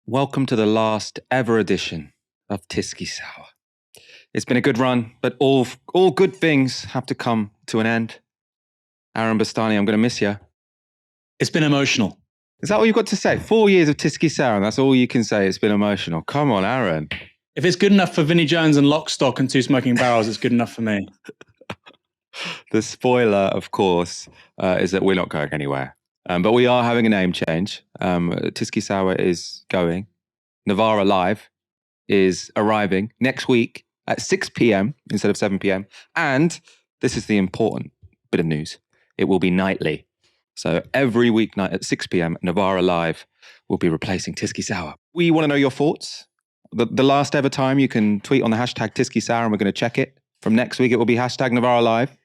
Welcome to the last ever edition of Tysky Sour. It's been a good run, but all good things have to come to an end. Aaron Bastani, I'm going to miss you. It's been emotional. Is that all you've got to say? 4 years of Tysky Sour, and that's all you can say. It's been emotional. Come on, Aaron. If it's good enough for Vinnie Jones and Lockstock and Two Smoking Barrels, it's good enough for me. The spoiler, of course, is that we're not going anywhere. But we are having a name change. Tysky Sour is going. Novara Live is arriving next week at 6 p.m. instead of 7 p.m. And this is the important bit of news. It will be nightly. So every weeknight at 6 p.m, Novara Live will be replacing Tysky Sour. We want to know your thoughts. The last ever time you can tweet on the hashtag Tysky Sour, and we're going to check it. From next week, it will be hashtag Novara Live.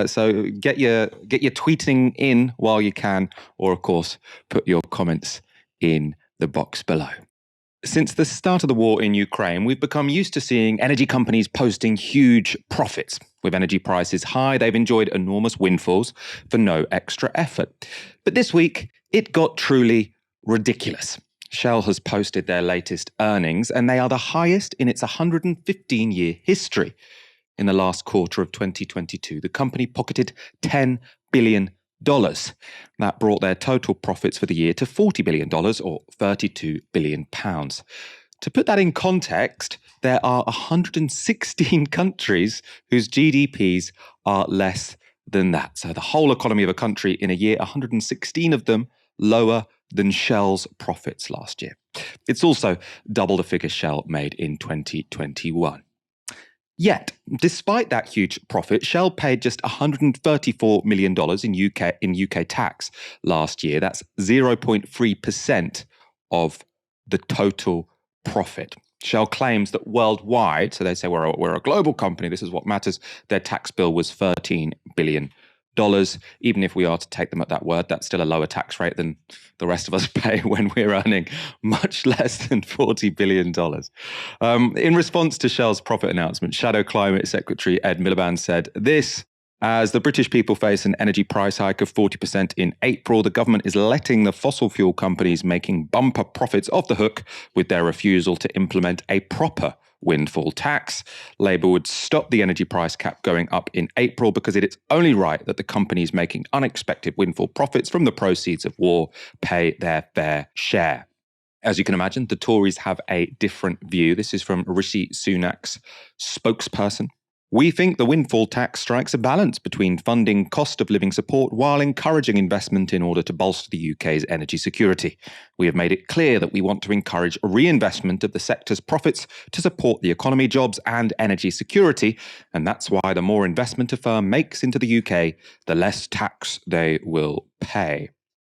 So get your tweeting in while you can, or of course, put your comments in the box below. Since the start of the war in Ukraine, we've become used to seeing energy companies posting huge profits. With energy prices high, they've enjoyed enormous windfalls for no extra effort. But this week, it got truly ridiculous. Shell has posted their latest earnings, and they are the highest in its 115-year history. In the last quarter of 2022, the company pocketed $10 billion. That brought their total profits for the year to $40 billion, or £32 billion. To put that in context, there are 116 countries whose GDPs are less than that. So the whole economy of a country in a year, 116 of them lower than Shell's profits last year. It's also double the figure Shell made in 2021. Yet, despite that huge profit, Shell paid just $134 million in UK tax last year. That's 0.3% of the total profit. Shell claims that worldwide, so they say we're a global company, this is what matters, their tax bill was $13 billion. Even if we are to take them at that word, that's still a lower tax rate than the rest of us pay when we're earning much less than $40 billion. In response to Shell's profit announcement, Shadow Climate Secretary Ed Miliband said this: as the British people face an energy price hike of 40% in April, the government is letting the fossil fuel companies making bumper profits off the hook with their refusal to implement a proper windfall tax. Labour would stop the energy price cap going up in April because it is only right that the companies making unexpected windfall profits from the proceeds of war pay their fair share. As you can imagine, the Tories have a different view. This is from Rishi Sunak's spokesperson. We think the windfall tax strikes a balance between funding cost of living support while encouraging investment in order to bolster the UK's energy security. We have made it clear that we want to encourage reinvestment of the sector's profits to support the economy, jobs and energy security, and that's why the more investment a firm makes into the UK, the less tax they will pay.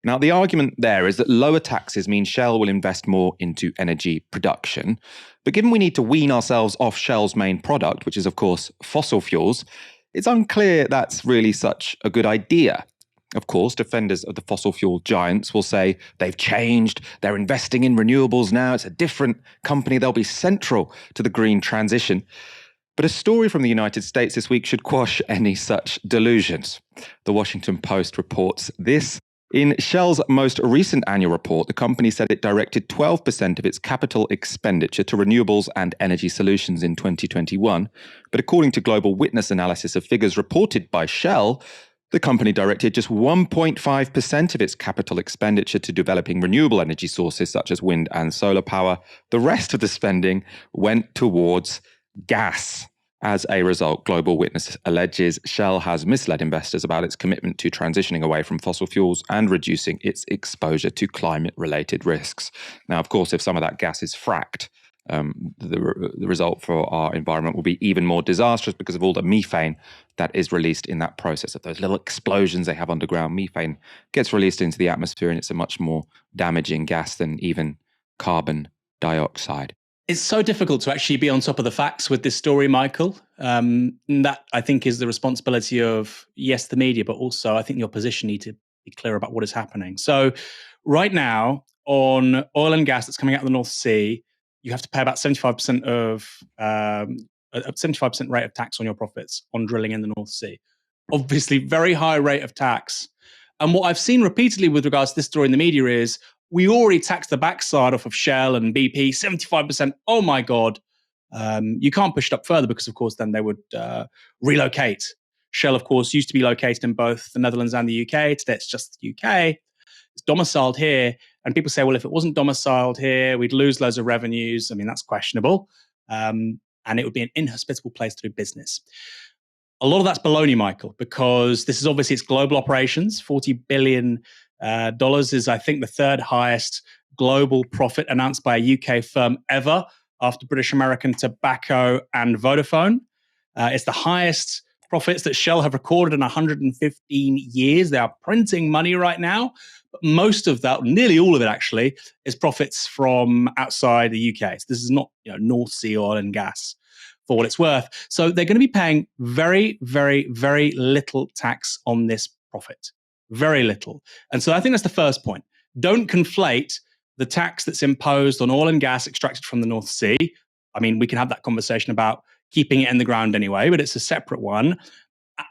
Now, the argument there is that lower taxes mean Shell will invest more into energy production. But given we need to wean ourselves off Shell's main product, which is, of course, fossil fuels, it's unclear that's really such a good idea. Of course, defenders of the fossil fuel giants will say they've changed, they're investing in renewables now, it's a different company, they'll be central to the green transition. But a story from the United States this week should quash any such delusions. The Washington Post reports this. In Shell's most recent annual report, the company said it directed 12% of its capital expenditure to renewables and energy solutions in 2021. But according to Global Witness analysis of figures reported by Shell, the company directed just 1.5% of its capital expenditure to developing renewable energy sources such as wind and solar power. The rest of the spending went towards gas. As a result, Global Witness alleges Shell has misled investors about its commitment to transitioning away from fossil fuels and reducing its exposure to climate-related risks. Now, of course, if some of that gas is fracked, the result for our environment will be even more disastrous because of all the methane that is released in that process. Of those little explosions they have underground, methane gets released into the atmosphere, and it's a much more damaging gas than even carbon dioxide. It's so difficult to actually be on top of the facts with this story, Michael. That, I think, is the responsibility of, yes, the media, but also I think the opposition need to be clear about what is happening. So right now, on oil and gas that's coming out of the North Sea, you have to pay about 75% of a 75% rate of tax on your profits on drilling in the North Sea. Obviously, very high rate of tax. And what I've seen repeatedly with regards to this story in the media is, we already taxed the backside off of Shell and BP, 75%. Oh my God. You can't push it up further because, of course, then they would relocate. Shell, of course, used to be located in both the Netherlands and the UK. Today it's just the UK. It's domiciled here. And people say, well, if it wasn't domiciled here, we'd lose loads of revenues. I mean, that's questionable. And it would be an inhospitable place to do business. A lot of that's baloney, Michael, because this is obviously its global operations. $40 billion is, I think, the third highest global profit announced by a UK firm ever after British American Tobacco and Vodafone. It's the highest profits that Shell have recorded in 115 years. They are printing money right now. But most of that, nearly all of it actually, is profits from outside the UK. So this is not North Sea oil and gas for what it's worth. So they're going to be paying very, very, very little tax on this profit. Very little. And so I think that's the first point. Don't conflate the tax that's imposed on oil and gas extracted from the North Sea. I mean, we can have that conversation about keeping it in the ground anyway, but it's a separate one.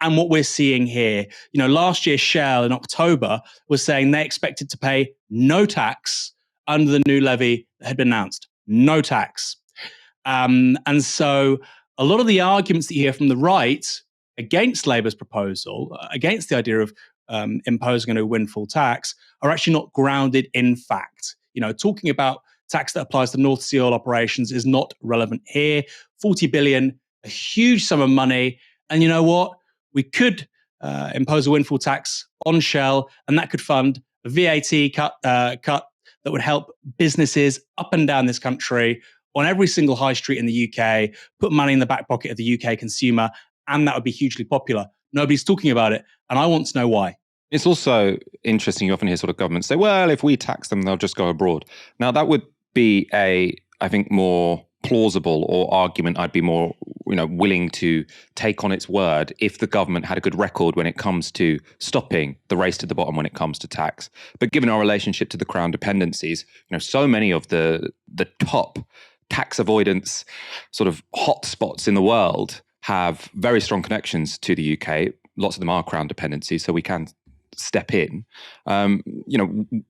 And what we're seeing here, last year Shell in October was saying they expected to pay no tax under the new levy that had been announced. No tax. And so a lot of the arguments that you hear from the right against Labour's proposal, against the idea of imposing a new windfall tax, are actually not grounded in fact. Talking about tax that applies to North Sea oil operations is not relevant here. 40 billion, a huge sum of money. And you know what? We could impose a windfall tax on Shell, and that could fund a VAT cut that would help businesses up and down this country on every single high street in the UK, put money in the back pocket of the UK consumer, and that would be hugely popular. Nobody's talking about it, and I want to know why. It's also interesting, you often hear sort of governments say, well, if we tax them, they'll just go abroad. Now, that would be I think, more plausible or argument I'd be more willing to take on its word if the government had a good record when it comes to stopping the race to the bottom when it comes to tax. But given our relationship to the Crown dependencies, so many of the top tax avoidance sort of hotspots in the world have very strong connections to the UK. Lots of them are Crown dependencies, so we can step in.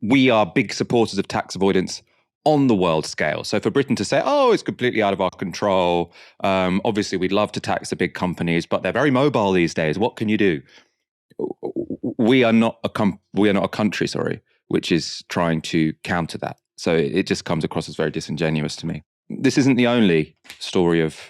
We are big supporters of tax avoidance on the world scale. So for Britain to say, oh, it's completely out of our control, obviously we'd love to tax the big companies, but they're very mobile these days. What can you do? We are not a country, which is trying to counter that. So it just comes across as very disingenuous to me. This isn't the only story of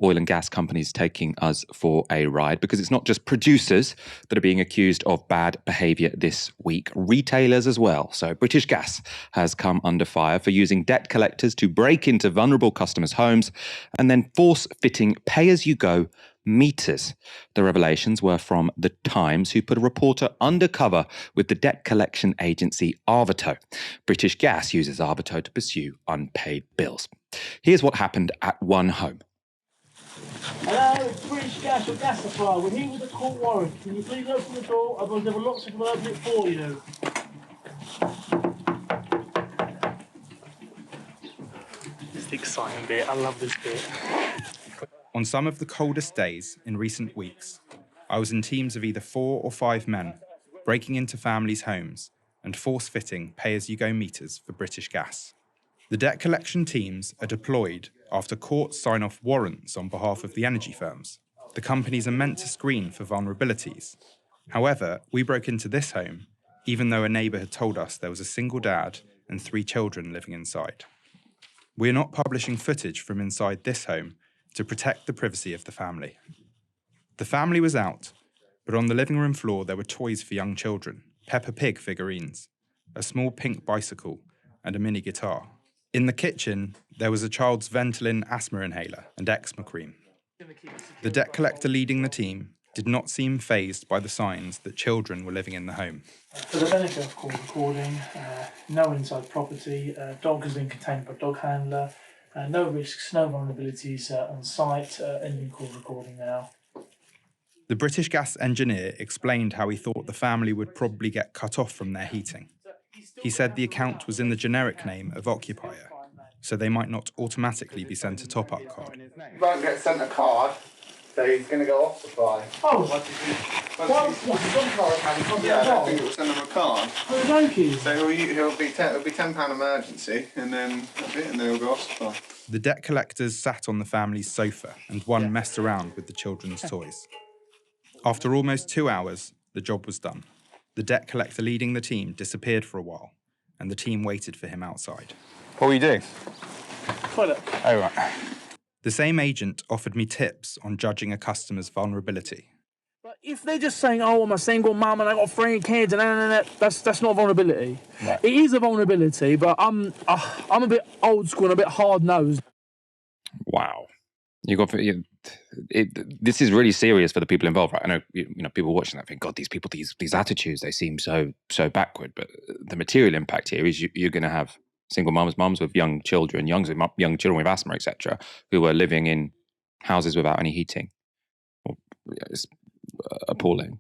oil and gas companies taking us for a ride, because it's not just producers that are being accused of bad behaviour this week, retailers as well. So British Gas has come under fire for using debt collectors to break into vulnerable customers' homes and then force-fitting pay-as-you-go meters. The revelations were from The Times, who put a reporter undercover with the debt collection agency Arvato. British Gas uses Arvato to pursue unpaid bills. Here's what happened at one home. Hello, it's British Gas, your gas supplier. We're here with a court warrant. Can you please open the door? Otherwise there are lots of people open it for you. It's the exciting bit. I love this bit. On some of the coldest days in recent weeks, I was in teams of either 4 or 5 men, breaking into families' homes and force-fitting pay-as-you-go meters for British Gas. The debt collection teams are deployed after courts sign off warrants on behalf of the energy firms. The companies are meant to screen for vulnerabilities. However, we broke into this home, even though a neighbour had told us there was a single dad and 3 children living inside. We are not publishing footage from inside this home to protect the privacy of the family. The family was out, but on the living room floor there were toys for young children, Peppa Pig figurines, a small pink bicycle, and a mini guitar. In the kitchen, there was a child's Ventolin asthma inhaler and eczema cream. The debt collector leading the team did not seem fazed by the signs that children were living in the home. For the benefit of call recording, no inside property, dog has been contained by dog handler, no risks, no vulnerabilities on site, ending call recording now. The British Gas engineer explained how he thought the family would probably get cut off from their heating. He said the account was in the generic name of occupier, so they might not automatically be sent a top-up card. You won't get sent a card So he's going to go off supply. Oh, what? Yeah, I don't think it was send him a card. Oh, donkey. So it'll be £10 emergency, and then that's it, and then he'll go off supply. The debt collectors sat on the family's sofa and one messed around with the children's toys. After almost 2 hours, the job was done. The debt collector leading the team disappeared for a while, and the team waited for him outside. What were you doing? Toilet. Oh, right. The same agent offered me tips on judging a customer's vulnerability. But if they're just saying, "Oh, I'm a single mum and I got 3 kids," and that's not vulnerability. Right. It is a vulnerability, but I'm a bit old school and a bit hard nosed. Wow. This is really serious for the people involved, right? I know, people watching that think, God, these people, these attitudes, they seem so backward. But the material impact here is you're going to have single mums with young children, young children with asthma, etc., who are living in houses without any heating. It's appalling.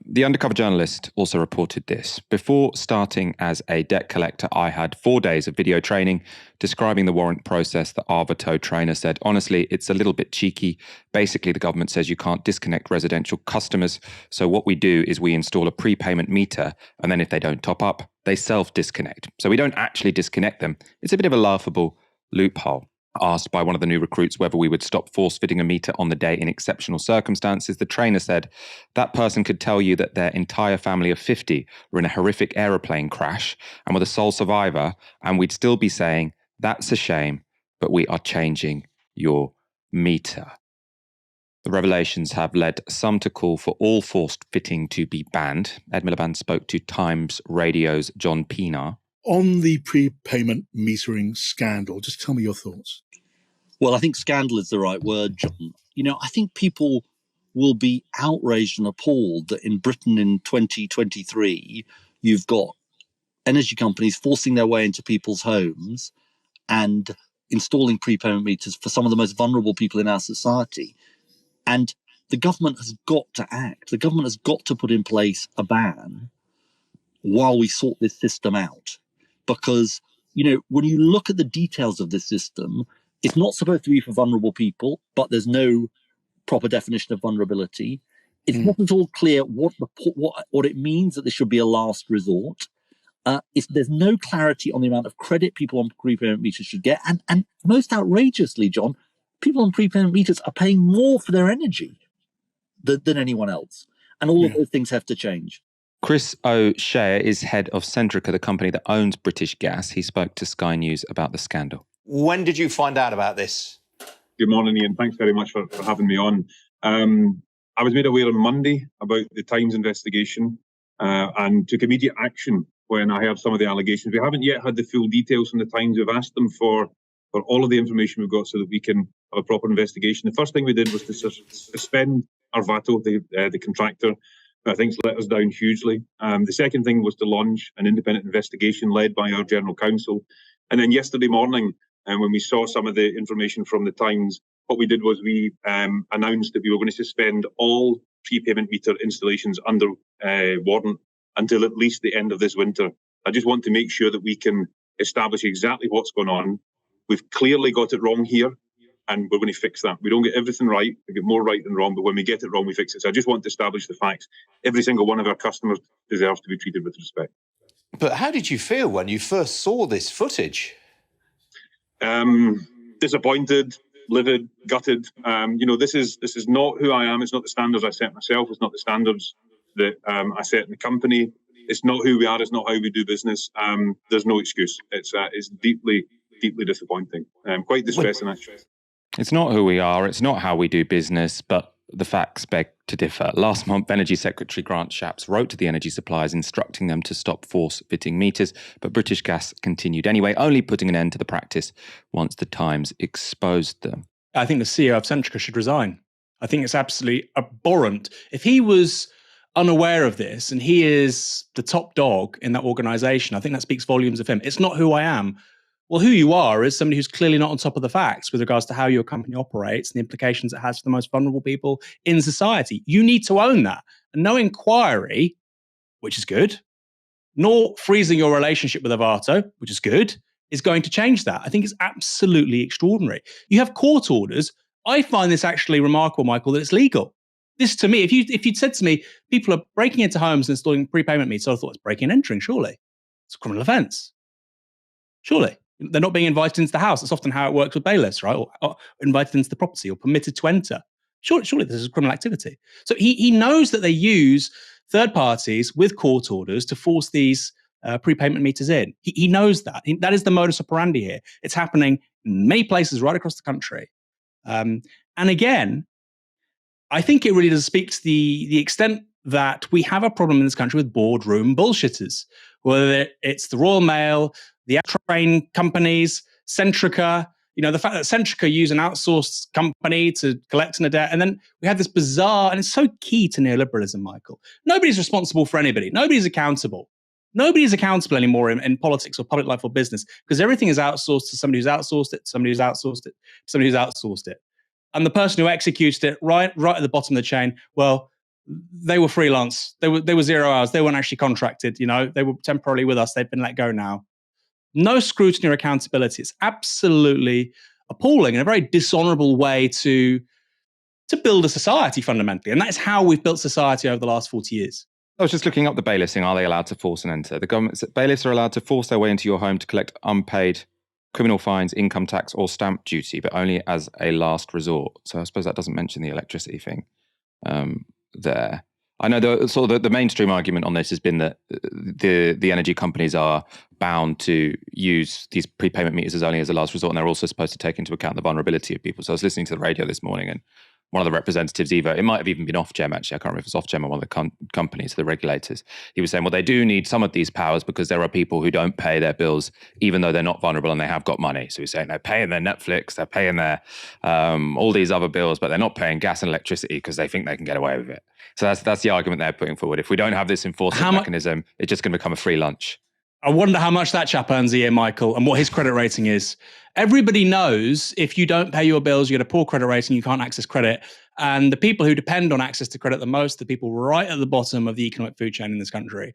The undercover journalist also reported this. Before starting as a debt collector, I had 4 days of video training describing the warrant process. The Arvato trainer said, honestly, it's a little bit cheeky. Basically, the government says you can't disconnect residential customers. So what we do is we install a prepayment meter, and then if they don't top up, they self-disconnect. So we don't actually disconnect them. It's a bit of a laughable loophole. Asked by one of the new recruits whether we would stop force-fitting a meter on the day in exceptional circumstances, the trainer said that person could tell you that their entire family of 50 were in a horrific aeroplane crash and were the sole survivor, and we'd still be saying, that's a shame, but we are changing your meter. The revelations have led some to call for all forced fitting to be banned. Ed Miliband spoke to Times Radio's John Pienaar. On the prepayment metering scandal, just tell me your thoughts. Well, I think scandal is the right word, John. I think people will be outraged and appalled that in Britain in 2023, you've got energy companies forcing their way into people's homes and installing prepayment meters for some of the most vulnerable people in our society. And the government has got to act. The government has got to put in place a ban while we sort this system out. Because, when you look at the details of this system, it's not supposed to be for vulnerable people, but there's no proper definition of vulnerability. It's not at all clear what it means that this should be a last resort. There's no clarity on the amount of credit people on prepayment meters should get. And most outrageously, John, people on prepayment meters are paying more for their energy than anyone else. And all of those things have to change. Chris O'Shea is head of Centrica, the company that owns British Gas. He spoke to Sky News about the scandal. When did you find out about this? Good morning, Ian. Thanks very much for having me on. I was made aware on Monday about the Times investigation and took immediate action when I heard some of the allegations. We haven't yet had the full details from the Times. We've asked them for all of the information we've got so that we can have a proper investigation. The first thing we did was to suspend Arvato, the contractor, who I think's let us down hugely. The second thing was to launch an independent investigation led by our General Counsel. And then yesterday morning, when we saw some of the information from the Times, what we did was we announced that we were going to suspend all prepayment meter installations under warrant until at least the end of this winter. I just want to make sure that we can establish exactly what's going on. We've clearly got it wrong here, and we're going to fix that. We don't get everything right. We get more right than wrong, but when we get it wrong, we fix it. So I just want to establish the facts. Every single one of our customers deserves to be treated with respect. But how did you feel when you first saw this footage? Disappointed, livid, gutted. This is not who I am. It's not the standards I set myself. It's not the standards that I set in the company. It's not who we are. It's not how we do business. There's no excuse. It's deeply, deeply disappointing. Quite distressing, actually. It's not who we are, it's not how we do business, but the facts beg to differ. Last month, Energy Secretary Grant Shapps wrote to the energy suppliers instructing them to stop force-fitting meters, but British Gas continued anyway, only putting an end to the practice once the Times exposed them. I think the CEO of Centrica should resign. I think it's absolutely abhorrent. If he was unaware of this and he is the top dog in that organisation, I think that speaks volumes of him. It's not who I am. Well, who you are is somebody who's clearly not on top of the facts with regards to how your company operates and the implications it has for the most vulnerable people in society. You need to own that. And no inquiry, which is good, nor freezing your relationship with Arvato, which is good, is going to change that. I think it's absolutely extraordinary. You have court orders I find this actually remarkable, Michael, that it's legal. This, to me, if you'd said to me, people are breaking into homes and installing prepayment meters, I thought it's breaking and entering, surely. It's a criminal offence. Surely. They're not being invited into the house. That's often how it works with bailiffs, right? Or invited into the property or permitted to enter. Surely this is criminal activity. So he knows that they use third parties with court orders to force these prepayment meters in. He knows that. That is the modus operandi here. It's happening in many places right across the country. And again, I think it really does speak to the extent that we have a problem in this country with boardroom bullshitters, whether it's the Royal Mail, the train companies, Centrica. The fact that Centrica use an outsourced company to collect on a debt. And then we have this bizarre, and it's so key to neoliberalism, Michael. Nobody's responsible for anybody. Nobody's accountable. Nobody's accountable anymore in politics or public life or business, because everything is outsourced to somebody who's outsourced it, somebody who's outsourced it, somebody who's outsourced it. And the person who executed it right at the bottom of the chain, well, they were freelance. They were 0 hours. They weren't actually contracted. They were temporarily with us. They've been let go now. No scrutiny or accountability. It's absolutely appalling and a very dishonorable way to build a society fundamentally. And that is how we've built society over the last 40 years. I was just looking up the bailiffs thing. Are they allowed to force and enter? The government bailiffs are allowed to force their way into your home to collect unpaid criminal fines, income tax, or stamp duty, but only as a last resort. So I suppose that doesn't mention the electricity thing there. I know the mainstream argument on this has been that the energy companies are bound to use these prepayment meters as only as a last resort, and they're also supposed to take into account the vulnerability of people. So I was listening to the radio this morning, and one of the representatives, it might have even been Ofgem, actually, I can't remember if it was Ofgem or one of the companies, the regulators, he was saying, well, they do need some of these powers because there are people who don't pay their bills, even though they're not vulnerable and they have got money. So he's saying they're paying their Netflix, they're paying their all these other bills, but they're not paying gas and electricity because they think they can get away with it. So that's the argument they're putting forward. If we don't have this enforcement mechanism, it's just going to become a free lunch. I wonder how much that chap earns a year, Michael, and what his credit rating is. Everybody knows if you don't pay your bills, you get a poor credit rating, you can't access credit. And the people who depend on access to credit the most, the people right at the bottom of the economic food chain in this country.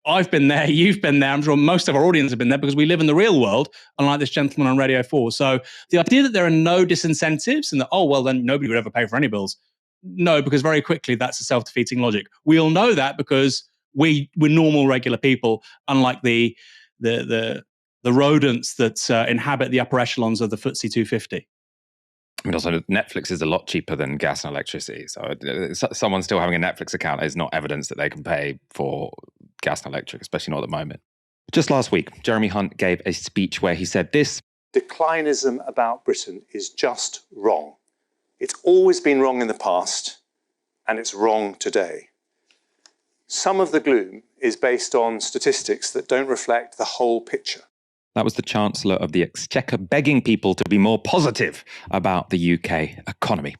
I've been there, you've been there, I'm sure most of our audience have been there because we live in the real world, unlike this gentleman on Radio 4. So the idea that there are no disincentives and that, then nobody would ever pay for any bills. No, because very quickly that's a self-defeating logic. We all know that because we're normal, regular people, unlike the rodents that inhabit the upper echelons of the FTSE 250. I mean, also, Netflix is a lot cheaper than gas and electricity. So someone still having a Netflix account is not evidence that they can pay for gas and electric, especially not at the moment. Just last week, Jeremy Hunt gave a speech where he said this: declinism about Britain is just wrong. It's always been wrong in the past, and it's wrong today. Some of the gloom is based on statistics that don't reflect the whole picture. That was the Chancellor of the Exchequer begging people to be more positive about the UK economy.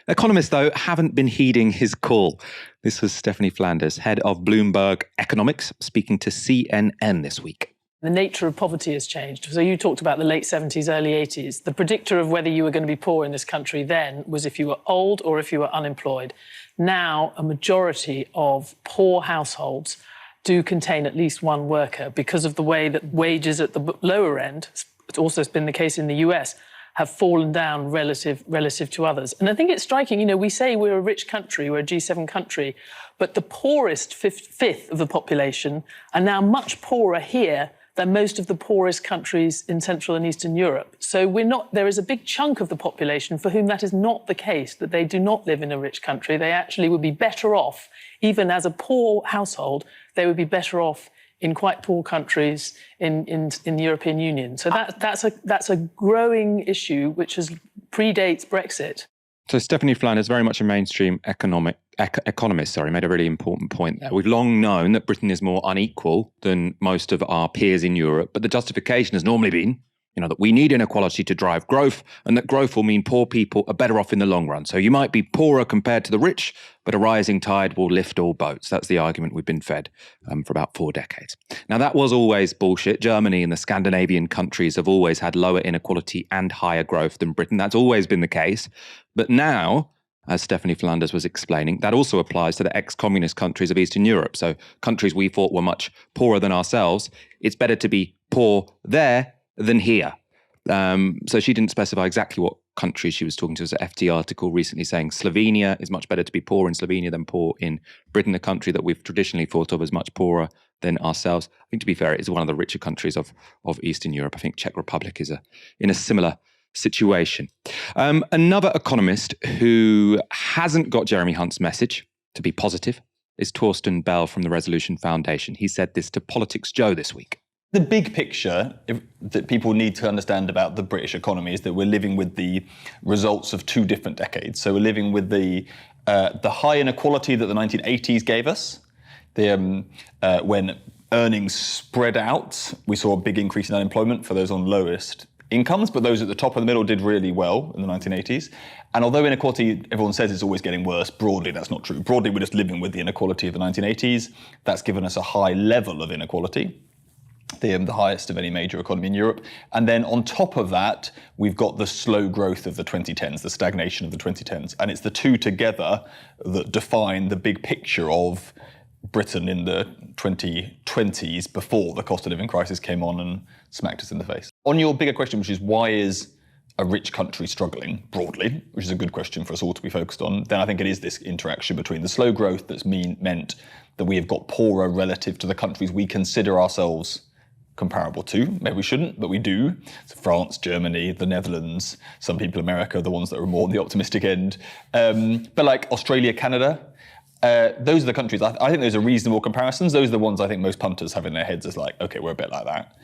Economists, though, haven't been heeding his call. This was Stephanie Flanders, head of Bloomberg Economics, speaking to CNN this week. The nature of poverty has changed. So you talked about the late 70s, early 80s. The predictor of whether you were going to be poor in this country then was if you were old or if you were unemployed. Now, a majority of poor households do contain at least one worker because of the way that wages at the lower end, it's also been the case in the US, have fallen down relative to others. And I think it's striking, we say we're a rich country, we're a G7 country, but the poorest fifth of the population are now much poorer here than most of the poorest countries in Central and Eastern Europe. So there is a big chunk of the population for whom that is not the case, that they do not live in a rich country. They actually would be better off, even as a poor household, they would be better off in quite poor countries in the European Union. So that's a growing issue which predates Brexit. So Stephanie Flanders, very much a mainstream economist, made a really important point there. We've long known that Britain is more unequal than most of our peers in Europe, but the justification has normally been, that we need inequality to drive growth, and that growth will mean poor people are better off in the long run. So you might be poorer compared to the rich, but a rising tide will lift all boats. That's the argument we've been fed for about 4 decades. Now, that was always bullshit. Germany and the Scandinavian countries have always had lower inequality and higher growth than Britain. That's always been the case. But now, as Stephanie Flanders was explaining, that also applies to the ex-communist countries of Eastern Europe. So countries we thought were much poorer than ourselves. It's better to be poor there than here. So she didn't specify exactly what countries she was talking to. There was an FT article recently saying Slovenia is much better to be poor in Slovenia than poor in Britain, a country that we've traditionally thought of as much poorer than ourselves. I think, to be fair, it is one of the richer countries of Eastern Europe. I think Czech Republic is in a similar situation. Another economist who hasn't got Jeremy Hunt's message to be positive is Torsten Bell from the Resolution Foundation. He said this to Politics Joe this week. The big picture that people need to understand about the British economy is that we're living with the results of two different decades. So we're living with the high inequality that the 1980s gave us. When earnings spread out, we saw a big increase in unemployment for those on lowest incomes, but those at the top and the middle did really well in the 1980s. And although inequality, everyone says it's always getting worse, broadly that's not true. Broadly, we're just living with the inequality of the 1980s. That's given us a high level of inequality, the highest of any major economy in Europe. And then on top of that, we've got the slow growth of the 2010s, the stagnation of the 2010s. And it's the two together that define the big picture of Britain in the 2020s before the cost of living crisis came on and smacked us in the face. On your bigger question, which is why is a rich country struggling broadly, which is a good question for us all to be focused on, then I think it is this interaction between the slow growth that's meant that we have got poorer relative to the countries we consider ourselves comparable to. Maybe we shouldn't, but we do. So France, Germany, the Netherlands, some people America, the ones that are more on the optimistic end. But like Australia, Canada, those are the countries, I think those are reasonable comparisons. Those are the ones I think most punters have in their heads as like, okay, we're a bit like that.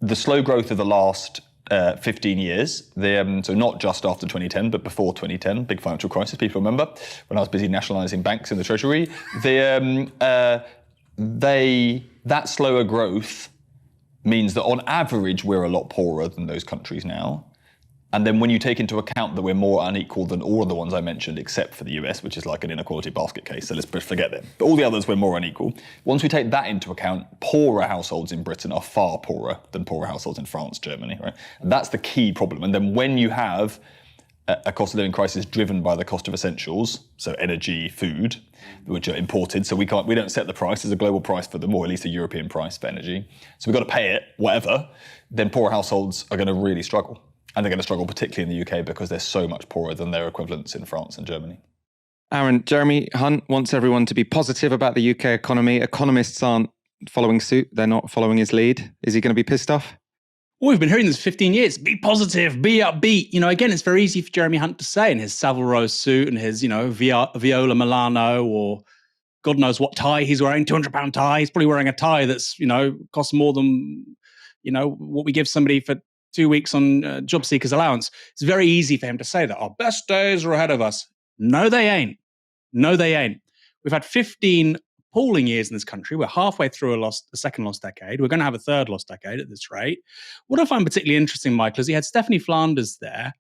The slow growth of the last 15 years, so not just after 2010, but before 2010, big financial crisis, people remember, when I was busy nationalising banks in the Treasury, that slower growth means that on average, we're a lot poorer than those countries now. And then when you take into account that we're more unequal than all of the ones I mentioned, except for the US, which is like an inequality basket case, so let's forget them. But all the others, we're more unequal. Once we take that into account, poorer households in Britain are far poorer than poorer households in France, Germany, right? And that's the key problem. And then when you have a cost of living crisis driven by the cost of essentials, so energy, food, which are imported, so we don't set the price, there's a global price for them, or at least a European price for energy. So we've got to pay it, whatever, then poorer households are going to really struggle. And they're going to struggle particularly in the UK because they're so much poorer than their equivalents in France and Germany. Aaron, Jeremy Hunt wants everyone to be positive about the UK economy. Economists aren't following suit. They're not following his lead. Is he going to be pissed off? Well, we've been hearing this for 15 years. Be positive, be upbeat. Again, it's very easy for Jeremy Hunt to say in his Savile Row suit and his, Viola Milano or God knows what tie he's wearing, £200 tie. He's probably wearing a tie that's, costs more than, what we give somebody for 2 weeks on job seekers allowance. It's very easy for him to say that our best days are ahead of us. No, they ain't. No, they ain't. We've had 15 appalling years in this country. We're halfway through a second lost decade. We're going to have a third lost decade at this rate. What I find particularly interesting, Michael, is he had Stephanie Flanders there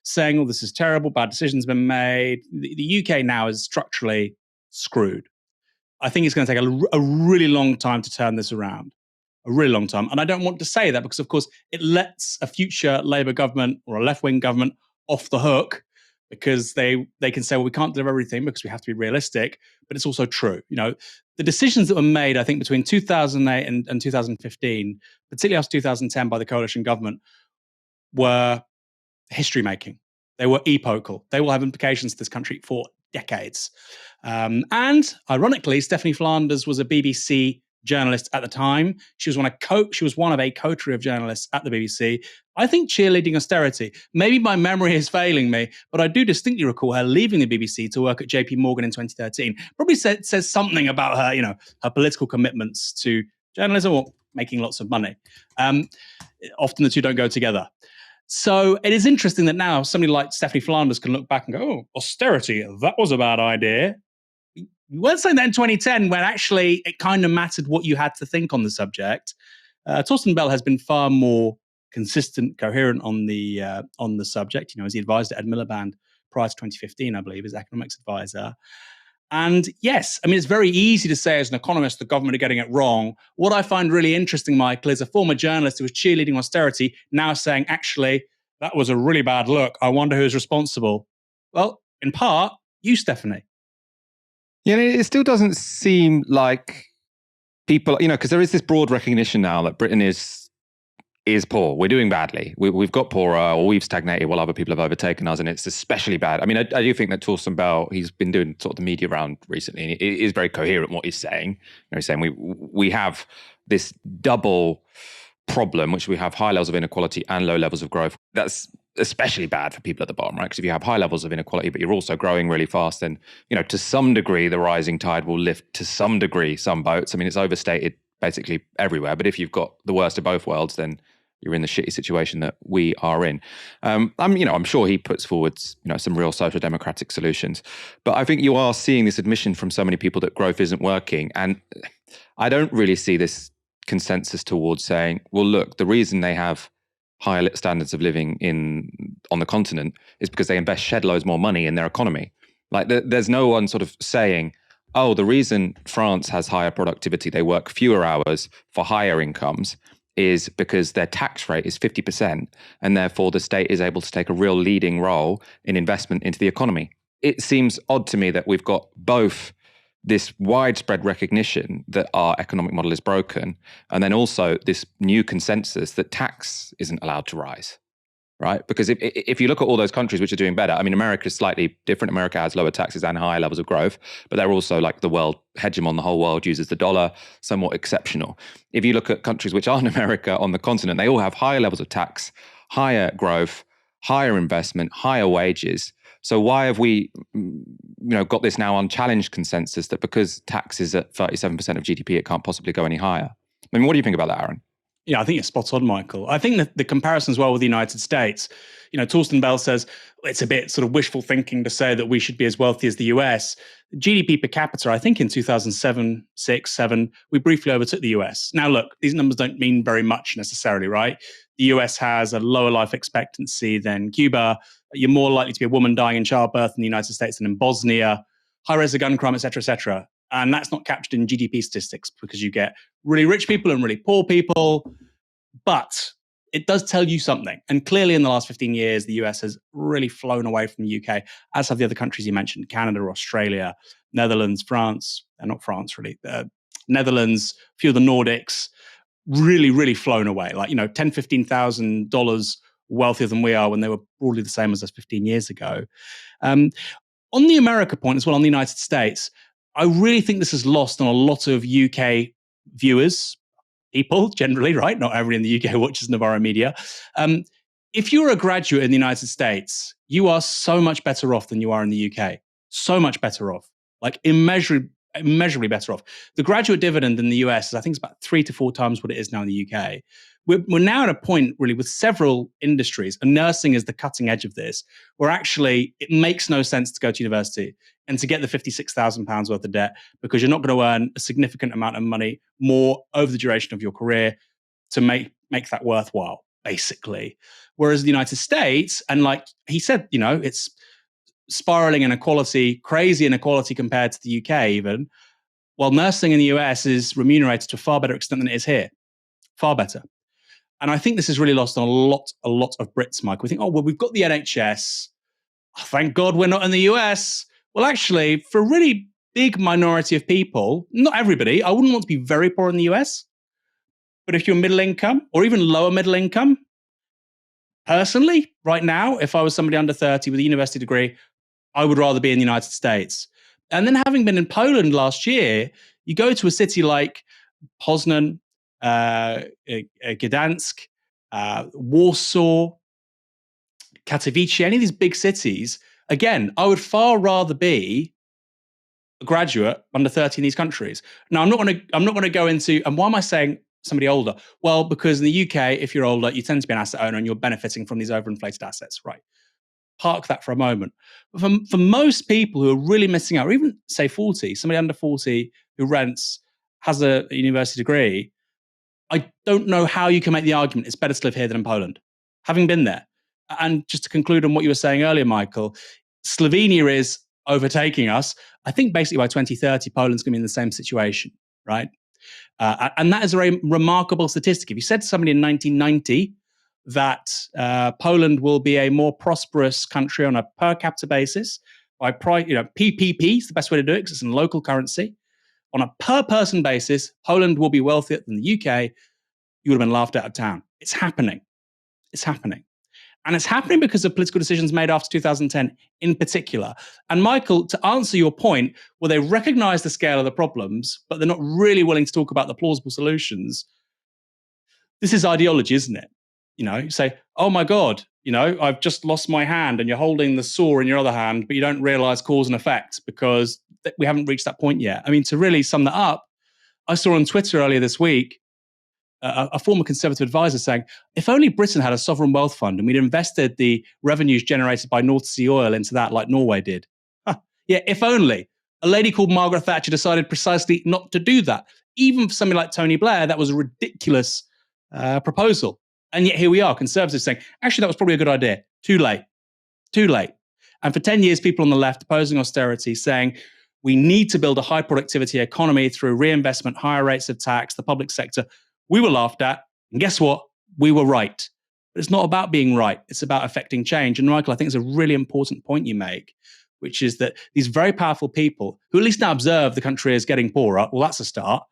saying, oh, this is terrible, bad decisions been made. The UK now is structurally screwed. I think it's going to take a really long time to turn this around. A really long time. And I don't want to say that because, of course, it lets a future Labour government or a left-wing government off the hook because they can say, well, we can't deliver everything because we have to be realistic. But it's also true. The decisions that were made, I think, between 2008 and 2015, particularly after 2010 by the coalition government, were history-making. They were epochal. They will have implications to this country for decades. And ironically, Stephanie Flanders was a BBC journalist at the time. She was one of a coterie of journalists at the BBC. I think cheerleading austerity. Maybe my memory is failing me, but I do distinctly recall her leaving the BBC to work at JP Morgan in 2013. Probably says something about her, her political commitments to journalism or making lots of money. Often the two don't go together. So it is interesting that now somebody like Stephanie Flanders can look back and go, oh, austerity, that was a bad idea. You weren't saying that in 2010 when actually it kind of mattered what you had to think on the subject. Torsten Bell has been far more consistent, coherent on the subject. As he advised at Ed Miliband prior to 2015, I believe, as economics advisor. And yes, it's very easy to say as an economist, the government are getting it wrong. What I find really interesting, Michael, is a former journalist who was cheerleading austerity now saying, actually, that was a really bad look. I wonder who's responsible. Well, in part, you, Stephanie. Yeah, it still doesn't seem like people, because there is this broad recognition now that Britain is is poor. We're doing badly. We've got poorer, or we've stagnated while other people have overtaken us, and it's especially bad. I mean, I do think that Torsten Bell, he's been doing sort of the media round recently, and it is very coherent what he's saying. He's saying we have this double problem, which we have high levels of inequality and low levels of growth. That's especially bad for people at the bottom, right? Because if you have high levels of inequality, but you're also growing really fast, then, to some degree, the rising tide will lift to some degree some boats. I mean, it's overstated basically everywhere. But if you've got the worst of both worlds, then you're in the shitty situation that we are in. I'm sure he puts forward, some real social democratic solutions. But I think you are seeing this admission from so many people that growth isn't working. And I don't really see this consensus towards saying, well, look, the reason they have higher standards of living on the continent is because they invest shed loads more money in their economy. Like there's no one sort of saying, oh, the reason France has higher productivity, they work fewer hours for higher incomes, is because their tax rate is 50%, and therefore the state is able to take a real leading role in investment into the economy. It seems odd to me that we've got both this widespread recognition that our economic model is broken, and then also this new consensus that tax isn't allowed to rise, right? Because if you look at all those countries which are doing better, I mean, America is slightly different. America has lower taxes and higher levels of growth, but they're also like the world hegemon, the whole world uses the dollar, somewhat exceptional. If you look at countries which aren't America on the continent, they all have higher levels of tax, higher growth, higher investment, higher wages. So why have we, got this now unchallenged consensus that because tax is at 37% of GDP, it can't possibly go any higher? I mean, what do you think about that, Aaron? Yeah, I think you're spot on, Michael. I think that the comparison as well with the United States, Torsten Bell says it's a bit sort of wishful thinking to say that we should be as wealthy as the US. GDP per capita, I think in 2007, 6, 7, we briefly overtook the US. Now, look, these numbers don't mean very much necessarily, right? The US has a lower life expectancy than Cuba. You're more likely to be a woman dying in childbirth in the United States than in Bosnia. High rates of gun crime, et cetera, et cetera. And that's not captured in GDP statistics because you get really rich people and really poor people. But it does tell you something. And clearly in the last 15 years, the US has really flown away from the UK, as have the other countries you mentioned, Canada, Australia, Netherlands, France, not France really, Netherlands, a few of the Nordics, really, really flown away. Like, $10,000, $15,000 wealthier than we are when they were broadly the same as us 15 years ago. On the America point as well, on the United States, I really think this is lost on a lot of UK viewers, people generally, right? Not everyone in the UK watches Novara Media. If you're a graduate in the United States, you are so much better off than you are in the UK. So much better off, like immeasurably better off. The graduate dividend in the US, I think, is about 3 to 4 times what it is now in the UK. We're now at a point, really, with several industries, and nursing is the cutting edge of this, where actually it makes no sense to go to university and to get the £56,000 worth of debt because you're not going to earn a significant amount of money more over the duration of your career to make that worthwhile, basically. Whereas the United States, and like he said, it's spiraling inequality, crazy inequality compared to the UK even, while nursing in the US is remunerated to a far better extent than it is here. Far better. And I think this is really lost on a lot of Brits, Mike. We think, oh, well, we've got the NHS. Oh, thank God we're not in the US. Well, actually, for a really big minority of people, not everybody, I wouldn't want to be very poor in the US. But if you're middle income or even lower middle income, personally, right now, if I was somebody under 30 with a university degree, I would rather be in the United States. And then having been in Poland last year, you go to a city like Poznan, Gdansk, Warsaw, Katowice, any of these big cities, again, I would far rather be a graduate under 30 in these countries. Now, I'm not going to go into, and why am I saying somebody older? Well, because in the UK, if you're older, you tend to be an asset owner and you're benefiting from these overinflated assets, right? Park that for a moment. But for most people who are really missing out, or even say 40, somebody under 40 who rents, has a university degree, I don't know how you can make the argument it's better to live here than in Poland, having been there. And just to conclude on what you were saying earlier, Michael, Slovenia is overtaking us. I think basically by 2030, Poland's going to be in the same situation, right? And that is a very remarkable statistic. If you said to somebody in 1990 that Poland will be a more prosperous country on a per capita basis, by PPP is the best way to do it because it's in local currency. On a per person basis, Poland will be wealthier than the UK. you would have been laughed out of town. It's happening. It's happening. And it's happening because of political decisions made after 2010 in particular. And Michael, to answer your point, well, they recognize the scale of the problems, but they're not really willing to talk about the plausible solutions. This is ideology, isn't it? You say, oh my God, I've just lost my hand, and you're holding the saw in your other hand, but you don't realize cause and effect because we haven't reached that point yet. I mean, to really sum that up, I saw on Twitter earlier this week, a former Conservative advisor saying, if only Britain had a sovereign wealth fund and we'd invested the revenues generated by North Sea oil into that like Norway did. Yeah, if only. A lady called Margaret Thatcher decided precisely not to do that. Even for somebody like Tony Blair, that was a ridiculous proposal. And yet here we are, Conservatives saying, actually, that was probably a good idea. Too late. Too late. And for 10 years, people on the left opposing austerity saying, we need to build a high productivity economy through reinvestment, higher rates of tax, the public sector. We were laughed at, and guess what? We were right. But it's not about being right. It's about affecting change. And Michael, I think it's a really important point you make, which is that these very powerful people who at least now observe the country is getting poorer, well, that's a start.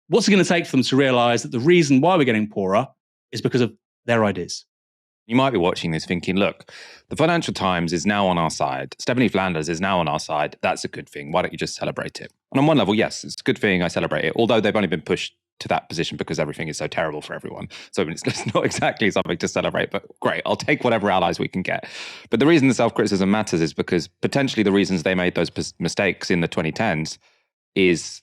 What's it going to take for them to realize that the reason why we're getting poorer is because of their ideas? You might be watching this thinking, look, the Financial Times is now on our side. Stephanie Flanders is now on our side. That's a good thing. Why don't you just celebrate it? And on one level, yes, it's a good thing. I celebrate it. Although they've only been pushed to that position because everything is so terrible for everyone. So it's not exactly something to celebrate, but great, I'll take whatever allies we can get. But the reason the self-criticism matters is because potentially the reasons they made those mistakes in the 2010s is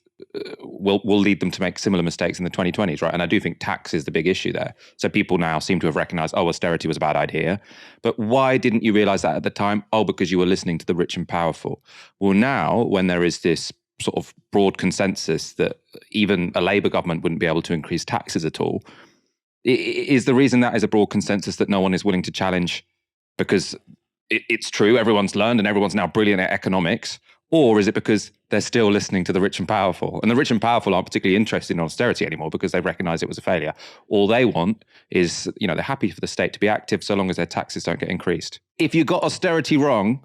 will lead them to make similar mistakes in the 2020s, right? And I do think tax is the big issue there. So people now seem to have recognized, oh, austerity was a bad idea. But why didn't you realize that at the time? Oh, because you were listening to the rich and powerful. Well, now when there is this sort of broad consensus that even a Labour government wouldn't be able to increase taxes at all, is the reason that is a broad consensus that no one is willing to challenge because it's true, everyone's learned and everyone's now brilliant at economics? Or is it because they're still listening to the rich and powerful? And the rich and powerful aren't particularly interested in austerity anymore because they recognize it was a failure. All they want is, they're happy for the state to be active so long as their taxes don't get increased. If you got austerity wrong,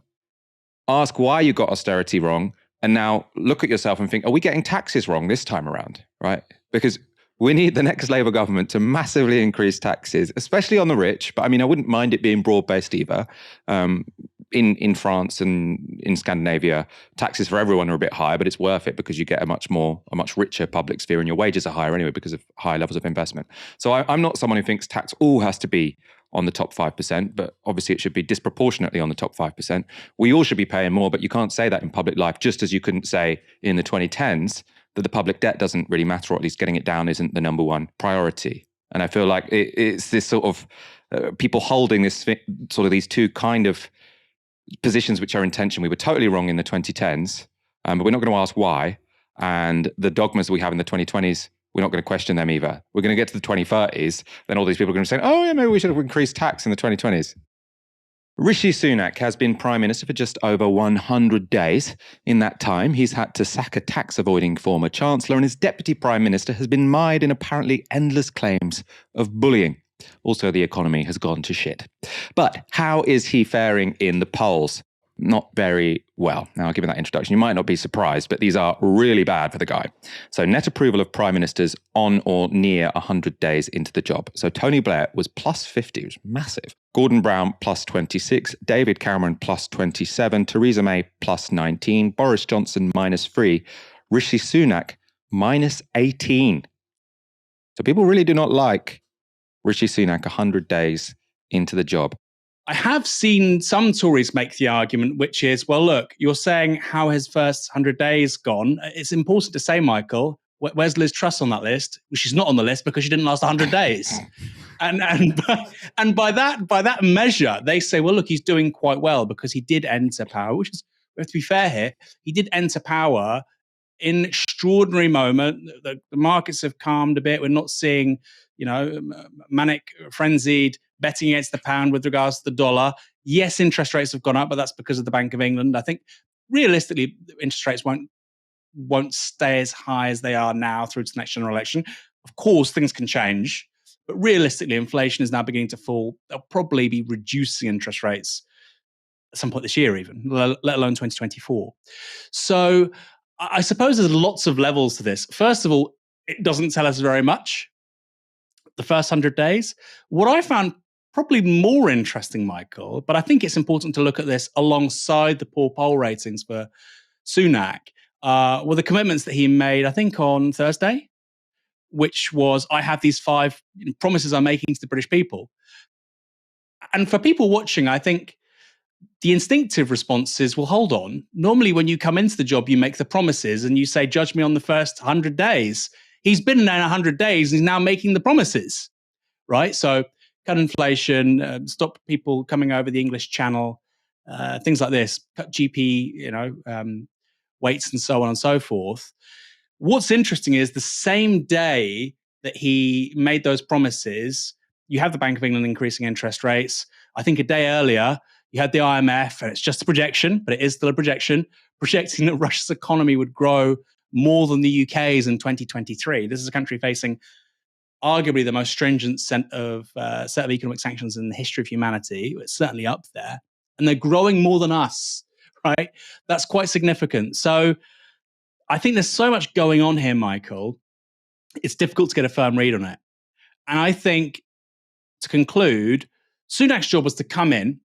ask why you got austerity wrong. And now look at yourself and think, are we getting taxes wrong this time around, right? Because we need the next Labour government to massively increase taxes, especially on the rich. But I wouldn't mind it being broad-based either. In France and in Scandinavia, taxes for everyone are a bit higher, but it's worth it because you get a much richer public sphere and your wages are higher anyway because of high levels of investment. So I'm not someone who thinks tax all has to be on the top 5%, but obviously it should be disproportionately on the top 5%. We all should be paying more, but you can't say that in public life, just as you couldn't say in the 2010s that the public debt doesn't really matter, or at least getting it down isn't the number one priority. And I feel like it's this sort of people holding this sort of these two kind of positions which are in tension. We were totally wrong in the 2010s, but we're not going to ask why. And the dogmas we have in the 2020s, we're not going to question them either. We're going to get to the 2030s, then all these people are going to say, oh yeah, maybe we should have increased tax in the 2020s. Rishi Sunak has been Prime Minister for just over 100 days. In that time, he's had to sack a tax-avoiding former Chancellor, and his Deputy Prime Minister has been mired in apparently endless claims of bullying. Also, the economy has gone to shit. But how is he faring in the polls? Not very well. Now, given that introduction, you might not be surprised, but these are really bad for the guy. So net approval of prime ministers on or near 100 days into the job. So Tony Blair was plus 50, which was massive. Gordon Brown plus 26, David Cameron plus 27, Theresa May plus 19, Boris Johnson minus 3, Rishi Sunak minus 18. So people really do not like Rishi Sunak 100 days into the job. I have seen some Tories make the argument, which is, well, look, you're saying how his first 100 days gone. It's important to say, Michael, where's Liz Truss on that list? Well, she's not on the list because she didn't last 100 days. And by that measure, they say, well, look, he's doing quite well because he did enter power, which is, we have to be fair here, he did enter power in an extraordinary moment. The markets have calmed a bit. We're not seeing, manic, frenzied betting against the pound with regards to the dollar. Yes, interest rates have gone up, but that's because of the Bank of England. I think realistically, interest rates won't stay as high as they are now through to the next general election. Of course, things can change, but realistically, inflation is now beginning to fall. They'll probably be reducing interest rates at some point this year even, let alone 2024. So I suppose there's lots of levels to this. First of all, it doesn't tell us very much. the first 100 days. What I found probably more interesting, Michael, but I think it's important to look at this alongside the poor poll ratings for Sunak, were the commitments that he made, I think, on Thursday, which was, I have these 5 promises I'm making to the British people. And for people watching, I think the instinctive response is, well, hold on. Normally, when you come into the job, you make the promises and you say, judge me on the first 100 days. He's been there 100 days and he's now making the promises, right? So cut inflation, stop people coming over the English Channel, things like this, cut GP, weights and so on and so forth. What's interesting is the same day that he made those promises, you have the Bank of England increasing interest rates. I think a day earlier, you had the IMF, and it's just a projection, but it is still a projection, projecting that Russia's economy would grow more than the UK's in 2023. This is a country facing arguably the most stringent set of economic sanctions in the history of humanity. It's certainly up there. And they're growing more than us, right? That's quite significant. So I think there's so much going on here, Michael. It's difficult to get a firm read on it. And I think, to conclude, Sunak's job was to come in,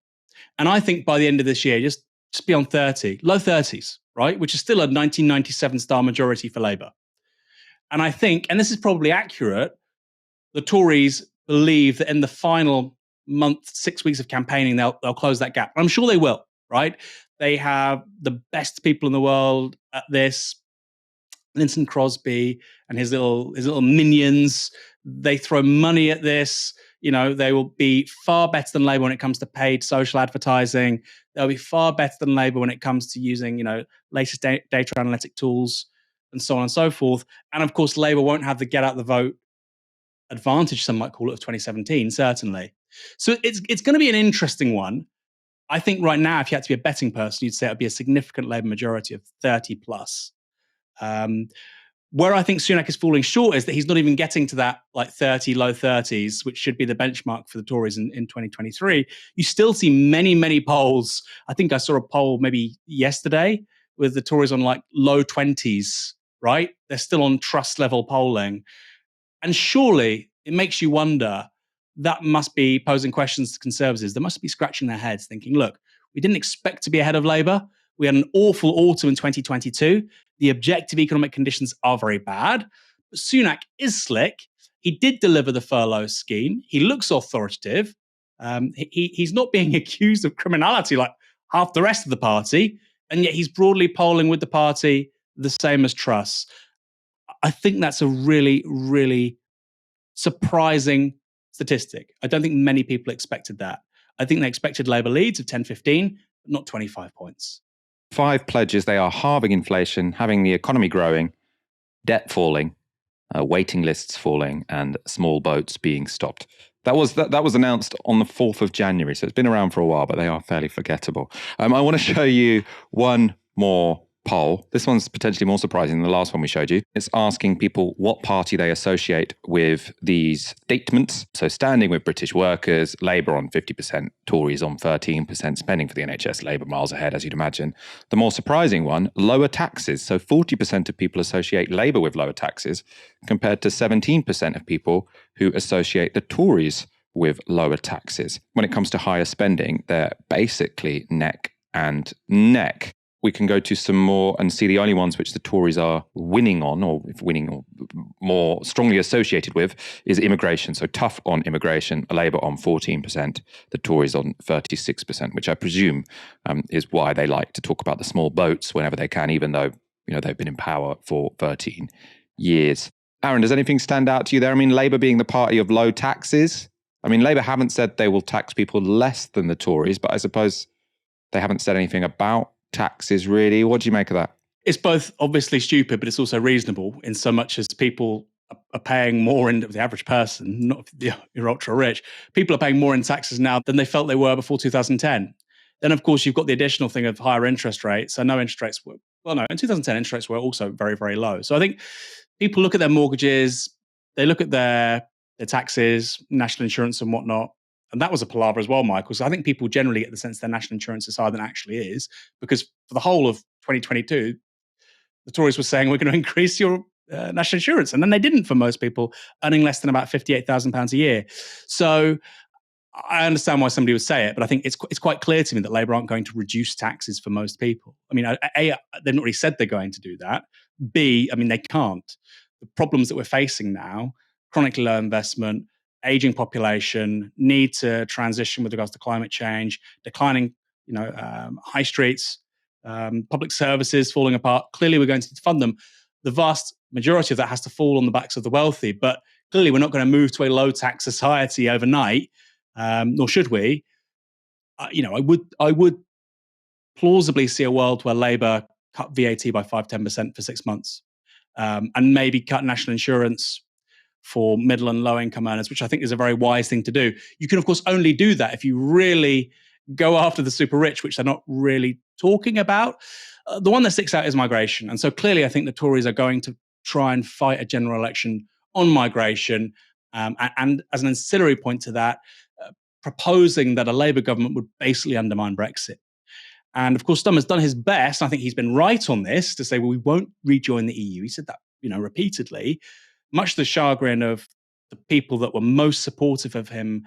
and I think by the end of this year, just be on 30, low 30s, right? Which is still a 1997 style majority for Labour. And I think, and this is probably accurate, the Tories believe that in the final month, 6 weeks of campaigning, they'll close that gap. I'm sure they will, right? They have the best people in the world at this. Linton Crosby and his little minions, they throw money at this. They will be far better than Labour when it comes to paid social advertising. They'll be far better than Labour when it comes to using, latest data analytic tools and so on and so forth. And of course, Labour won't have the get out the vote advantage, some might call it, of 2017, certainly. So it's going to be an interesting one. I think right now, if you had to be a betting person, you'd say it would be a significant Labour majority of 30 plus. Where I think Sunak is falling short is that he's not even getting to that 30, low 30s, which should be the benchmark for the Tories in 2023. You still see many, many polls. I think I saw a poll maybe yesterday with the Tories on low 20s, right? They're still on trust level polling. And surely it makes you wonder, that must be posing questions to Conservatives. They must be scratching their heads thinking, look, we didn't expect to be ahead of Labour. We had an awful autumn in 2022. The objective economic conditions are very bad. But Sunak is slick. He did deliver the furlough scheme. He looks authoritative. He's not being accused of criminality like half the rest of the party. And yet he's broadly polling with the party the same as Truss. I think that's a really, really surprising statistic. I don't think many people expected that. I think they expected Labour leads of 10, 15, but not 25 points. 5 pledges: they are halving inflation, having the economy growing, debt falling, waiting lists falling, and small boats being stopped. That was announced on the 4th of January, so it's been around for a while, but they are fairly forgettable. I want to show you one more poll. This one's potentially more surprising than the last one we showed you. It's asking people what party they associate with these statements. So standing with British workers, Labour on 50%, Tories on 13%, spending for the NHS, Labour miles ahead, as you'd imagine. The more surprising one, lower taxes. So 40% of people associate Labour with lower taxes, compared to 17% of people who associate the Tories with lower taxes. When it comes to higher spending, they're basically neck and neck. We can go to some more and see the only ones which the Tories are winning on, or more strongly associated with, is immigration. So tough on immigration, Labour on 14%, the Tories on 36%, which I presume is why they like to talk about the small boats whenever they can, even though they've been in power for 13 years. Aaron, does anything stand out to you there? Labour being the party of low taxes. Labour haven't said they will tax people less than the Tories, but I suppose they haven't said anything about taxes, really. What do you make of that? It's both obviously stupid, but it's also reasonable in so much as people are paying more in the average person, not you're ultra rich. People are paying more in taxes now than they felt they were before 2010. Then, of course, you've got the additional thing of higher interest rates. So no interest rates were, in 2010, interest rates were also very, very low. So I think people look at their mortgages, they look at their taxes, national insurance and whatnot. And that was a palaver as well, Michael. So I think people generally get the sense their national insurance is higher than it actually is, because for the whole of 2022, the Tories were saying we're going to increase your national insurance. And then they didn't for most people earning less than about £58,000 a year. So I understand why somebody would say it, but I think it's quite clear to me that Labour aren't going to reduce taxes for most people. I mean, A, they've not really said they're going to do that. B, I mean, they can't. The problems that we're facing now, chronically low investment, aging population, need to transition with regards to climate change, declining, high streets, public services falling apart. Clearly, we're going to fund them. The vast majority of that has to fall on the backs of the wealthy, but clearly we're not going to move to a low tax society overnight, nor should we. I would plausibly see a world where Labour cut VAT by 5-10% for 6 months, and maybe cut national insurance for middle and low income earners, which I think is a very wise thing to do. You can, of course, only do that if you really go after the super rich, which they're not really talking about. The one that sticks out is migration. And so clearly, I think the Tories are going to try and fight a general election on migration. And as an ancillary point to that, proposing that a Labour government would basically undermine Brexit. And of course, Stummer has done his best. I think he's been right on this to say, well, we won't rejoin the EU. He said that, repeatedly, much to the chagrin of the people that were most supportive of him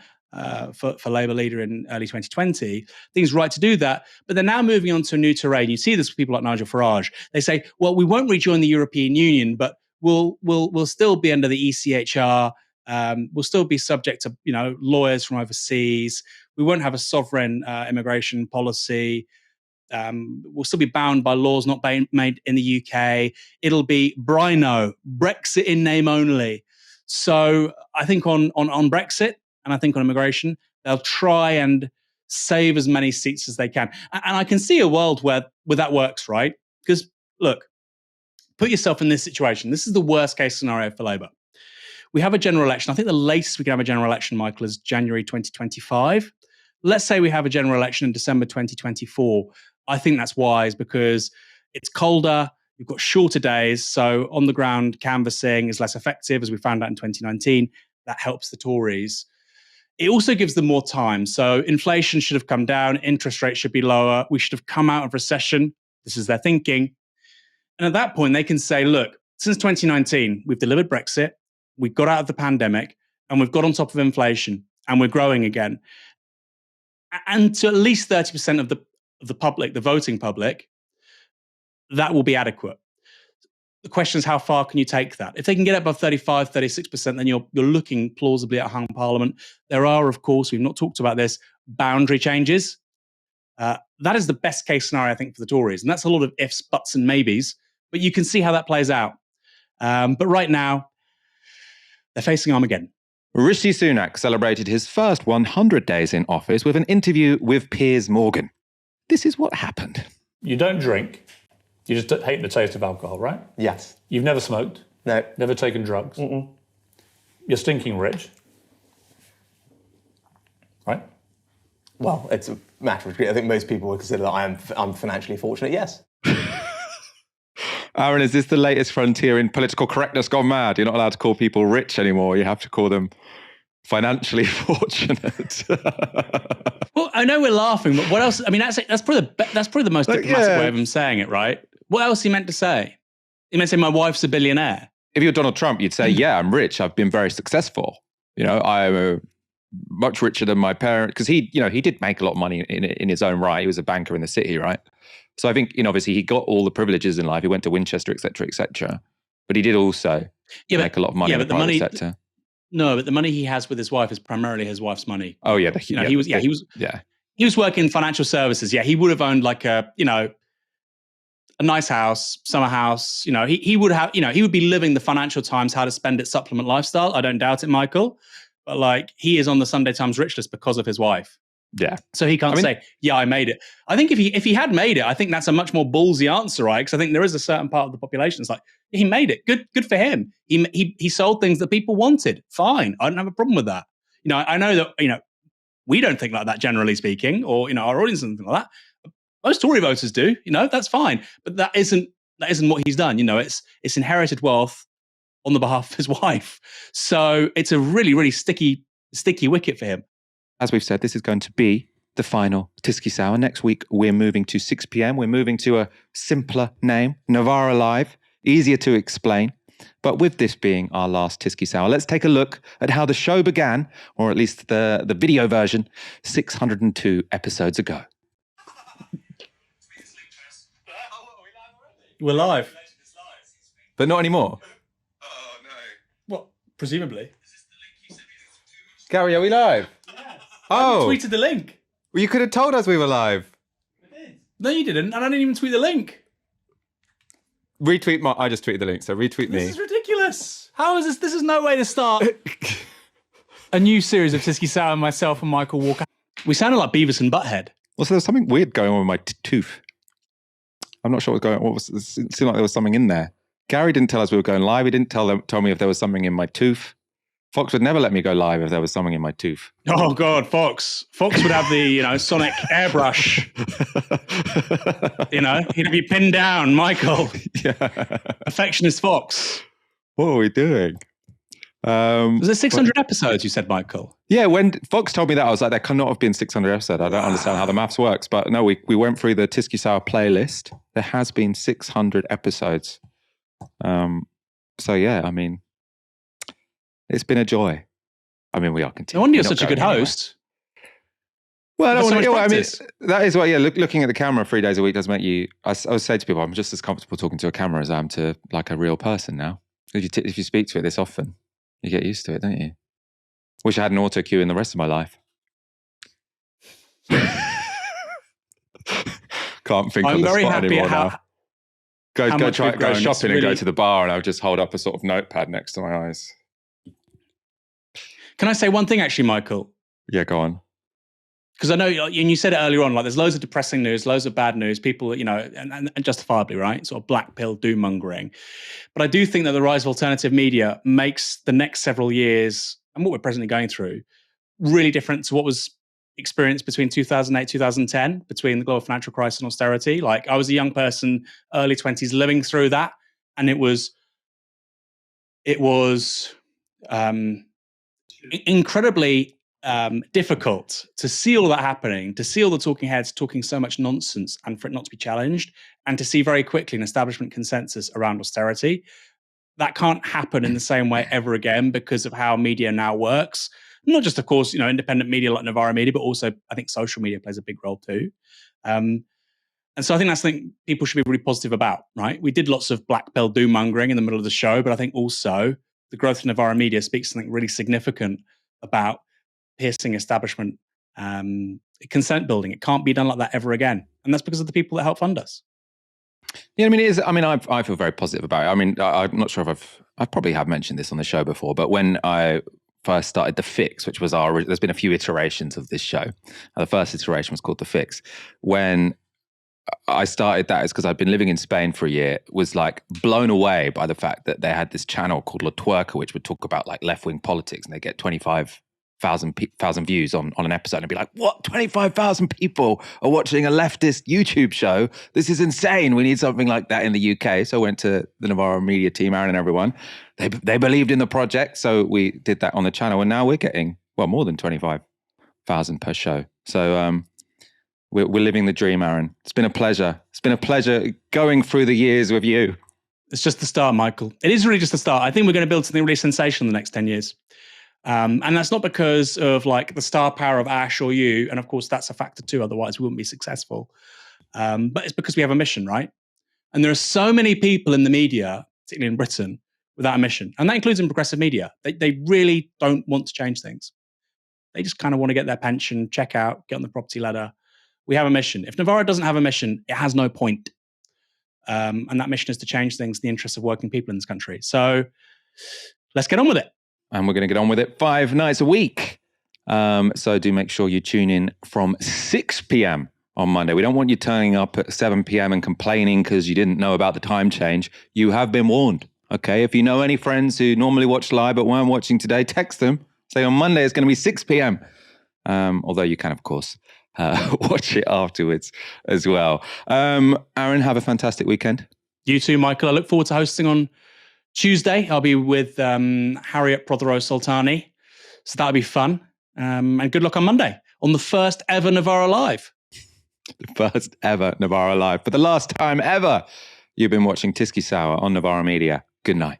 for Labour leader in early 2020. I think he's right to do that. But they're now moving on to a new terrain. You see this with people like Nigel Farage. They say, well, we won't rejoin the European Union, but we'll still be under the ECHR. We'll still be subject to lawyers from overseas. We won't have a sovereign immigration policy. We'll still be bound by laws not made in the UK. It'll be Brino, Brexit in name only. So I think on Brexit and I think on immigration, they'll try and save as many seats as they can. And I can see a world where that works, right? Because look, put yourself in this situation. This is the worst case scenario for Labour. We have a general election. I think the latest we can have a general election, Michael, is January 2025. Let's say we have a general election in December 2024. I think that's wise because it's colder, you've got shorter days, so on the ground canvassing is less effective, as we found out in 2019. That helps the Tories. It also gives them more time. So inflation should have come down, interest rates should be lower, we should have come out of recession. This is their thinking. And at that point, they can say, look, since 2019, we've delivered Brexit, we got out of the pandemic, and we've got on top of inflation, and we're growing again. And to at least 30% of the public, the voting public, that will be adequate. The question is, how far can you take that? If they can get above 35, 36%, then you're looking plausibly at a hung parliament. There are, of course, we've not talked about this, boundary changes. That is the best case scenario, I think, for the Tories. And that's a lot of ifs, buts, and maybes. But you can see how that plays out. But right now, they're facing Armageddon. Rishi Sunak celebrated his first 100 days in office with an interview with Piers Morgan. This is what happened. You don't drink. You just hate the taste of alcohol, right? Yes. You've never smoked? No. Never taken drugs? Mm-mm. You're stinking rich? Right? Well, it's a matter of degree. I think most people would consider that I'm financially fortunate, yes. Aaron, is this the latest frontier in political correctness gone mad? You're not allowed to call people rich anymore. You have to call them financially fortunate. Well, I know we're laughing, but what else? I mean, that's probably the most diplomatic way of him saying it, right? What else he meant to say? He meant to say, my wife's a billionaire. If you're Donald Trump, you'd say, yeah, I'm rich. I've been very successful. I'm much richer than my parents. Because he did make a lot of money in his own right. He was a banker in the city, right? So I think, obviously he got all the privileges in life. He went to Winchester, et cetera, but he did also make a lot of money in the private sector. No, but the money he has with his wife is primarily his wife's money. Oh yeah, he was working in financial services. Yeah, he would have owned like a nice house, summer house. He would have, he would be living the Financial Times how to spend it supplement lifestyle. I don't doubt it, Michael. But he is on the Sunday Times rich list because of his wife. Yeah. So he can't say, yeah, I made it. I think if he had made it, I think that's a much more ballsy answer, right? Because I think there is a certain part of the population that's like, he made it. Good for him. He sold things that people wanted. Fine. I don't have a problem with that. I know that, we don't think like that, generally speaking, or, our audience doesn't think like that. Most Tory voters do, that's fine. But that isn't what he's done. It's inherited wealth on the behalf of his wife. So it's a really, really sticky wicket for him. As we've said, this is going to be the final Tysky Sour. Next week, we're moving to 6 p.m. We're moving to a simpler name, Novara Live, easier to explain. But with this being our last Tysky Sour, let's take a look at how the show began, or at least the video version, 602 episodes ago. We're live. But not anymore. What? Presumably. Gary, are we live? Yeah. Oh. I tweeted the link. Well, you could have told us we were live. I did. No, you didn't. And I didn't even tweet the link. Retweet I just tweeted the link, so retweet me. This is ridiculous. How is this? This is no way to start a new series of Tysky Sour, myself and Michael Walker. We sounded like Beavis and Butthead. Also, there's something weird going on with my tooth. I'm not sure what's going on. It seemed like there was something in there. Gary didn't tell us we were going live. He didn't tell me if there was something in my tooth. Fox would never let me go live if there was something in my tooth. Oh God, Fox would have the sonic airbrush. He'd be pinned down. Michael, yeah, perfectionist Fox. What are we doing? Was there 600 episodes? You said, Michael. Yeah, when Fox told me that, I was like, there cannot have been 600 episodes. I don't understand how the maths works, but no, we went through the Tysky Sour playlist. There has been 600 episodes. So yeah, I mean, it's been a joy. I mean, we are continuing. No wonder you're such a good host. Well, that is what, looking at the camera 3 days a week does make you, I always say to people, I'm just as comfortable talking to a camera as I am to like a real person now. If you speak to it this often, you get used to it, don't you? Wish I had an auto cue in the rest of my life. Can't think on the spot anymore now. Go shopping and go to the bar and I'll just hold up a sort of notepad next to my eyes. Can I say one thing actually, Michael? Yeah, go on. Because I know, and you said it earlier on, like there's loads of depressing news, loads of bad news, people, and justifiably, right? Sort of black pill doom mongering. But I do think that the rise of alternative media makes the next several years, and what we're presently going through, really different to what was experienced between 2008, 2010, between the global financial crisis and austerity. Like I was a young person, early 20s, living through that. And it was incredibly difficult to see all that happening, to see all the talking heads talking so much nonsense and for it not to be challenged, and to see very quickly an establishment consensus around austerity. That can't happen in the same way ever again because of how media now works. Not just, of course, independent media like Novara Media, but also I think social media plays a big role too. And so I think that's something people should be really positive about, right? We did lots of black pill doom mongering in the middle of the show, but I think also the growth of Novara Media speaks something really significant about piercing establishment consent building. It can't be done like that ever again. And that's because of the people that help fund us. Yeah, I feel very positive about it. I mean, I'm not sure if I probably have mentioned this on the show before, but when I first started The Fix, which was there's been a few iterations of this show. The first iteration was called The Fix. When I started that is because I'd been living in Spain for a year, was like blown away by the fact that they had this channel called La Tuerca, which would talk about like left-wing politics, and they get 25,000 views on an episode and be like, what, 25,000 people are watching a leftist YouTube show? This is insane. We need something like that in the UK. So I went to the Novara Media team, Aaron and everyone. They believed in the project. So we did that on the channel. And now we're getting, more than 25,000 per show. So we're living the dream, Aaron. It's been a pleasure. It's been a pleasure going through the years with you. It's just the start, Michael. It is really just the start. I think we're going to build something really sensational in the next 10 years. And that's not because of like the star power of Ash or you. And of course, that's a factor too. Otherwise, we wouldn't be successful. But it's because we have a mission, right? And there are so many people in the media, particularly in Britain, without a mission. And that includes in progressive media. They really don't want to change things. They just kind of want to get their pension, check out, get on the property ladder. We have a mission. If Novara doesn't have a mission, it has no point. And that mission is to change things in the interests of working people in this country. So let's get on with it. And we're going to get on with it 5 nights a week. So do make sure you tune in from 6 p.m. on Monday. We don't want you turning up at 7 p.m. and complaining because you didn't know about the time change. You have been warned, okay? If you know any friends who normally watch live but weren't watching today, text them. Say on Monday it's going to be 6 p.m. Although you can, of course, watch it afterwards as well. Aaron, have a fantastic weekend. You too, Michael. I look forward to hosting on Tuesday. I'll be with Harriet Prothero-Soltani. So that'll be fun. And good luck on Monday on the first ever Novara Live. The first ever Novara Live. For the last time ever, you've been watching Tysky Sour on Novara Media. Good night.